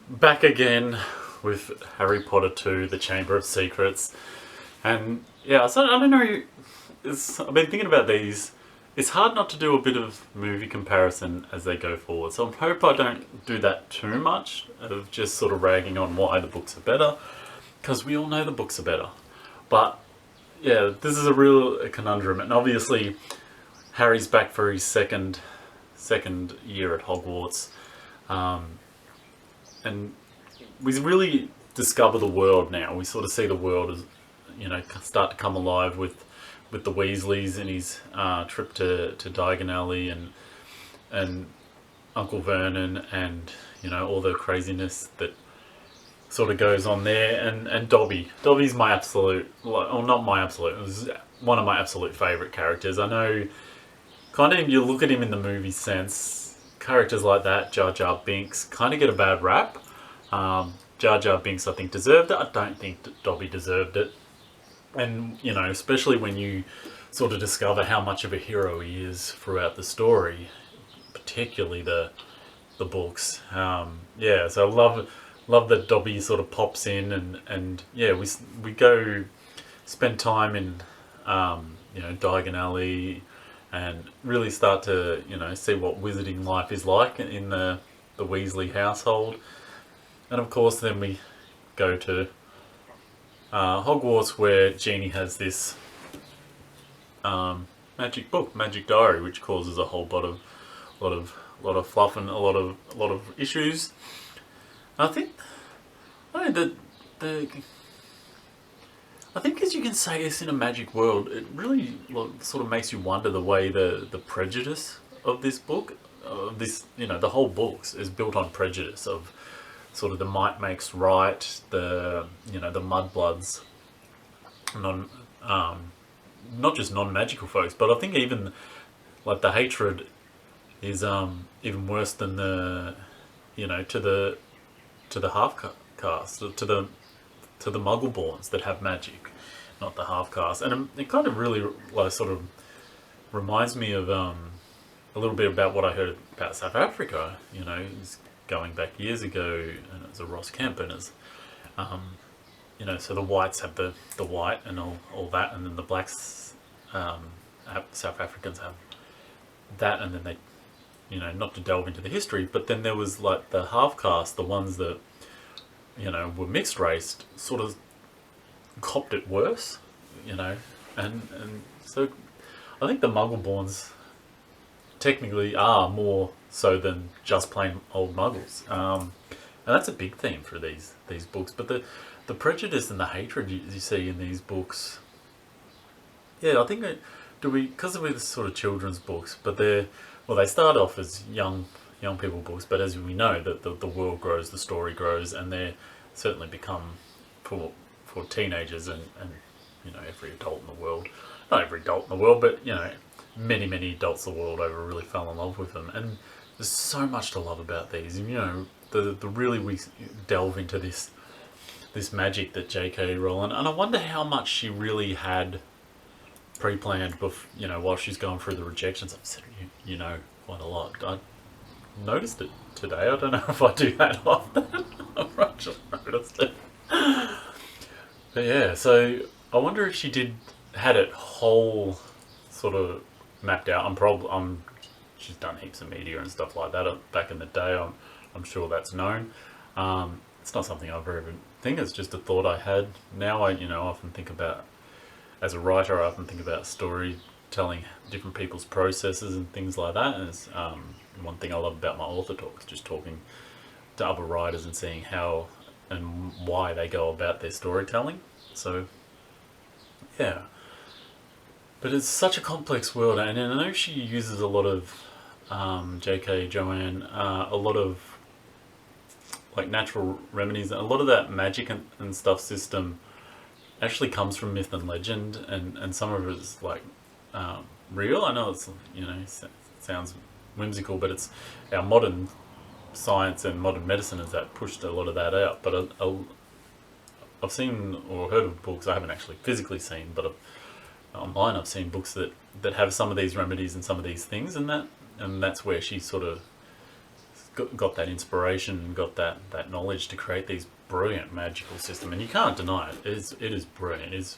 back again with Harry Potter 2, The Chamber of Secrets. And yeah, so I don't know, I've been thinking about these. It's hard not to do a bit of movie comparison as they go forward. So I hope I don't do that too much of just sort of ragging on why the books are better, because we all know the books are better. But yeah, this is a real conundrum. And obviously, Harry's back for his second year at Hogwarts. And we really discover the world now. We sort of see the world as, start to come alive with the Weasleys and his trip to Diagon Alley and Uncle Vernon and all the craziness that sort of goes on there, and Dobby. Dobby's my absolute, well, not my absolute, it was one of my absolute favourite characters. I know, kind of, you look at him in the movie sense, characters like that, Jar Jar Binks, kind of get a bad rap. Jar Jar Binks, I think, deserved it. I don't think that Dobby deserved it. And, especially when you sort of discover how much of a hero he is throughout the story, particularly the books. Yeah, so I love that Dobby sort of pops in and yeah, we go spend time in, Diagon Alley and really start to, see what wizarding life is like in the Weasley household. And of course then we go to Hogwarts, where Jeannie has this magic book, magic diary, which causes a whole lot of fluff and a lot of issues. And I think, as you can say, it's in a magic world. It really sort of makes you wonder the way the prejudice of this book, the whole books is built on prejudice of sort of the might makes right, the mudbloods, not just non-magical folks, but I think even like the hatred is even worse than the to the half caste, to the Muggleborns that have magic, not the half caste, and it kind of really sort of reminds me of a little bit about what I heard about South Africa. Going back years ago, and it was a Ross Kemp, and it's so the whites have the white and all that, and then the blacks, South Africans have that, and then they, not to delve into the history, but then there was like the half caste, the ones that were mixed race, sort of copped it worse, and so I think the Muggleborns technically are more so than just plain old muggles, and that's a big theme for these books. But the prejudice and the hatred you see in these books, yeah, I think because they're sort of children's books, but they start off as young people books, but as we know that the world grows, the story grows, and they certainly become for teenagers and every adult in the world, not every adult in the world, but many adults the world over really fell in love with them. And there's so much to love about these, and the really we delve into this magic that J.K. Rowling, and I wonder how much she really had pre-planned while she's going through the rejections. I've said quite a lot. I noticed it today. I don't know if I do that often. I've actually noticed it. But yeah, so I wonder if she had it whole sort of mapped out. She's done heaps of media and stuff like that back in the day. I'm sure that's known. It's not something I've ever think. It's just a thought I had. Now I often think about, as a writer, I often think about storytelling, different people's processes and things like that. And it's one thing I love about my author talks, just talking to other writers and seeing how and why they go about their storytelling. So yeah. But it's such a complex world, and I know she uses a lot of J.K. Joanne, a lot of like natural remedies. A lot of that magic and stuff system actually comes from myth and legend, and some of it is like real. I know it's sounds whimsical, but it's our modern science and modern medicine has that pushed a lot of that out. But I've seen or heard of books I haven't actually physically seen, but online I've seen books that have some of these remedies and some of these things, and that's where she sort of got that inspiration and got that knowledge to create these brilliant magical system, and you can't deny it. It is brilliant. It's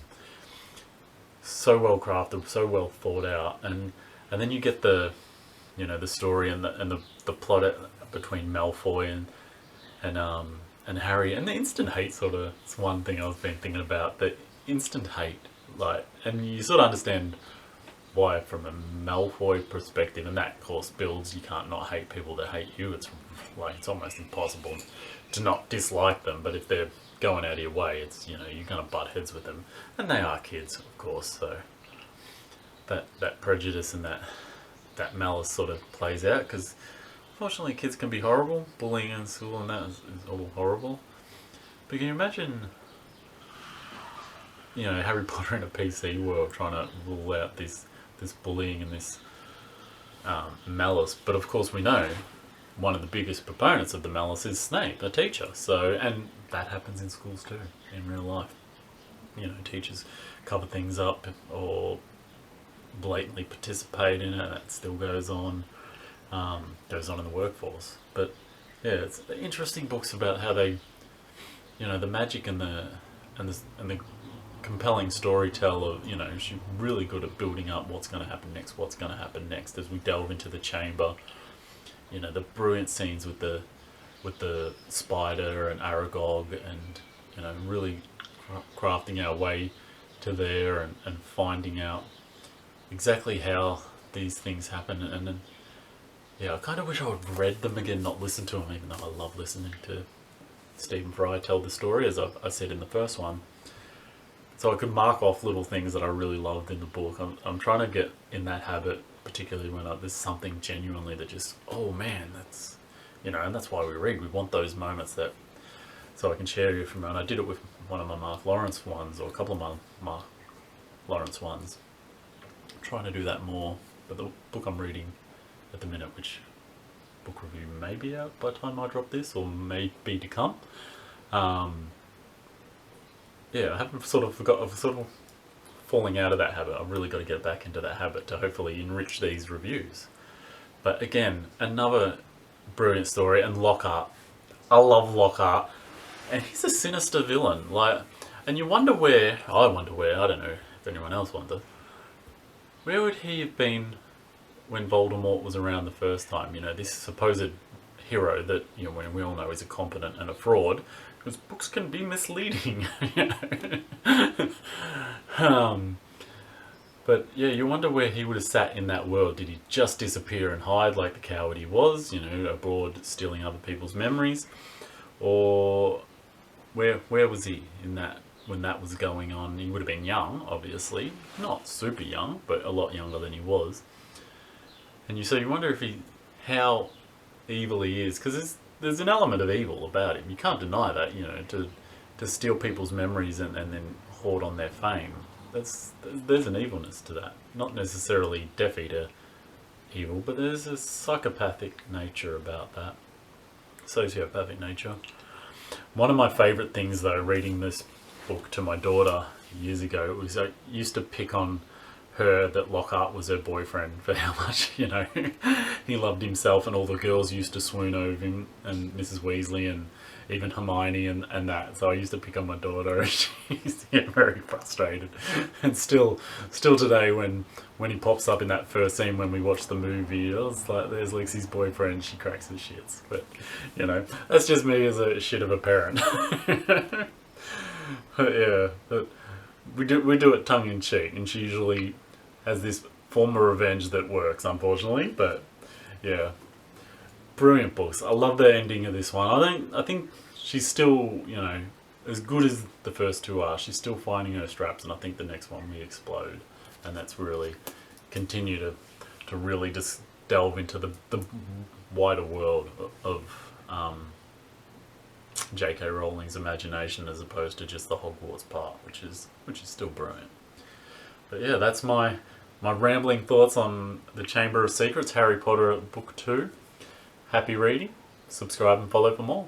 so well crafted, so well thought out, and then you get the the story and the plot between Malfoy and Harry, and the instant hate sort of. It's one thing I've been thinking about, the instant hate, like, and you sort of understand why from a Malfoy perspective, and that of course builds. You can't not hate people that hate you. It's like it's almost impossible to not dislike them. But if they're going out of your way, it's you're gonna butt heads with them, and they are kids, of course. So that prejudice and that malice sort of plays out, because unfortunately kids can be horrible. Bullying in school and that is all horrible. But can you imagine, Harry Potter in a PC world trying to rule out this bullying and this malice? But of course we know one of the biggest proponents of the malice is Snape, a teacher. So, and that happens in schools too, in real life. Teachers cover things up or blatantly participate in it. That still goes on in the workforce. But yeah, it's interesting books about how they, the magic and the compelling storyteller. She's really good at building up what's going to happen next as we delve into the chamber. The brilliant scenes with the spider and Aragog, and really crafting our way to there and finding out exactly how these things happen. And then I kind of wish I would read them again, not listen to them, even though I love listening to Stephen Fry tell the story, as I said in the first one. So I could mark off little things that I really loved in the book. I'm trying to get in that habit, particularly when there's something genuinely that just, oh man, that's, and that's why we read. We want those moments so I can share you from, and I did it with one of my Mark Lawrence ones, or a couple of my Mark Lawrence ones. I'm trying to do that more, but the book I'm reading at the minute, which book review may be out by the time I drop this, or may be to come, I haven't sort of falling out of that habit. I've really got to get back into that habit to hopefully enrich these reviews. But again, another brilliant story. And Lockhart, I love Lockhart, and he's a sinister villain. And I wonder where, I don't know if anyone else wonders, where would he have been when Voldemort was around the first time? This supposed hero that when we all know is a competent and a fraud, because books can be misleading. But you wonder where he would have sat in that world. Did he just disappear and hide like the coward he was, abroad stealing other people's memories? Or where was he in that when that was going on? He would have been young, obviously. Not super young, but a lot younger than he was. And you wonder how evil he is, because there's an element of evil about him. You can't deny that, to steal people's memories and then hoard on their fame. There's an evilness to that. Not necessarily Death Eater evil, but there's a psychopathic nature about that. Sociopathic nature. One of my favourite things, though, reading this book to my daughter years ago, was I used to pick on her that Lockhart was her boyfriend for how much, he loved himself, and all the girls used to swoon over him, and Mrs. Weasley and even Hermione and that. So I used to pick on my daughter, and she used to get very frustrated. And still today when he pops up in that first scene when we watch the movie, I was like, there's Lexi's boyfriend, she cracks the shits. But, that's just me as a shit of a parent. But we do it tongue in cheek, and she usually has this form of revenge that works, unfortunately. But brilliant books. I love the ending of this one. I think she's still, as good as the first two are, she's still finding her straps, and I think the next one we explode, and that's really continue to really just delve into the wider world of J.K. Rowling's imagination, as opposed to just the Hogwarts part, which is still brilliant. But that's my rambling thoughts on the Chamber of Secrets, Harry Potter Book 2. Happy reading. Subscribe and follow for more.